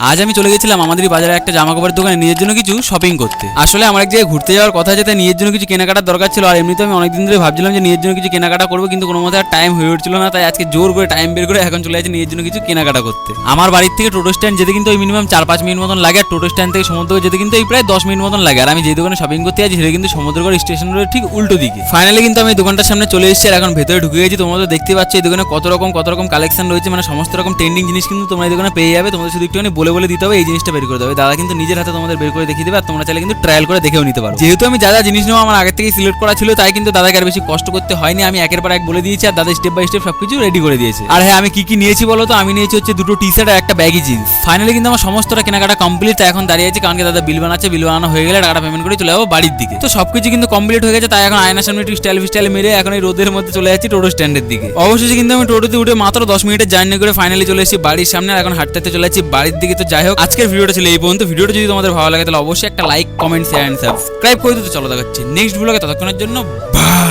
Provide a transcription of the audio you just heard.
আজ আমি চলে গেছিলাম আমাদের বাজারে একটা জামা কাপড়ের দোকানে নিজের জন্য কিছু শপিং করতে। আসলে আমার এক জায়গায় ঘুরতে যাওয়ার কথা আছে, তাই নিজের জন্য কিছু কেনাকাটার দরকার ছিল। আর এমনিতে আমি অনেকদিন ধরে ভাবছিলাম যে নিজের জন্য কিছু কেনাকাটা করবো, কিন্তু কোনো মতে আর টাইম হয়ে উঠছিল না। তাই আজকে জোর করে টাইম বের করে এখন চলে যাচ্ছি নিজের জন্য কিছু কেনাকাটা করতে। আমার বাড়ির থেকে টোটো স্ট্যান্ড যেতে কিন্তু ওই মিনিমাম 4-5 মিনিট মতন লাগে, আর টোটো স্ট্যান্ড থেকে সমুদ্রগড় যেতে কিন্তু এই প্রায় 10 মিনিট মতন লাগে। আর আমি যে দোকানে শপিং করতে যাচ্ছি সেটা কিন্তু সমুদ্রগড় স্টেশনের ঠিক উল্টো দিকে। ফাইনালি কিন্তু আমি দোকানটার সামনে চলে এসেছি আর এখন ভেতরে ঢুকে গেছি। তোমরা তো দেখতে পাচ্ছ এই দোকানে কত রকম কালেকশন রয়েছে, মানে সমস্ত রকম ট্রেন্ডিং জিনিস কিন্তু তোমরা এই দোকানে পেয়ে যাবে। তোমাদের শুধু একটুখানি বলে দিতে হবে এই জিনিসটা বের করে দেবে। দাদা কিন্তু নিজের হাতে তোমাদের বের করে দেখিয়ে দেবে, আর তোমরা চাইলে কিন্তু ট্রায়াল করে দেখেও নিতে পারো। যেহেতু আমি যা জিনিস নেওয়া আমার আগে থেকে সিলেক্ট করা ছিল, তাই কিন্তু দাদাকে আর বেশি কষ্ট করতে হয়নি। আমি একের পর এক বলে দিয়েছি আর দাদা স্টেপ বাই স্টেপ সবকিছু রেডি করে দিয়েছে। আর হ্যাঁ, আমি কি নিয়েছি বলো তো? আমি নিয়েছি হচ্ছে দুটো টি শার্ট আর একটা ব্যাগি জিন্স। ফাইনালি কিন্তু আমার সমস্তটা কেনাকাটা কমপ্লিট। তাই এখন দাঁড়িয়ে আছি, কারণ কি দাদা বিল বানাচ্ছে। বিল বানানো হয়ে গেলে টাকাটা পেমেন্ট করে চলে যাবো বাড়ির দিকে। তো সবকিছু কিন্তু কমপ্লিট হয়ে গেছে। তাই এখন আয়নার সামনে একটু স্টাইল মেরে এখন এই রোদের মধ্যে চলে যাচ্ছি টোটো স্ট্যান্ডের দিকে। অবশেষে কিন্তু আমি টোটোতে উঠে মাত্র 10 মিনিটের জার্নি করে ফাইনালি চলে এসেছি বাড়ির সামনে। আর এখন হাঁটতে চলে যাচ্ছি বাড়ির দিকে। তো যাই হোক, আজকের ভিডিওটা ছিল এই পর্যন্ত। ভিডিওটা যদি তোমাদের ভালো লাগে তাহলে অবশ্যই একটা like, comment, share and subscribe করে দিতে। চলো দেখাচ্ছি নেক্সট ব্লগে, ততক্ষণের জন্য বাই।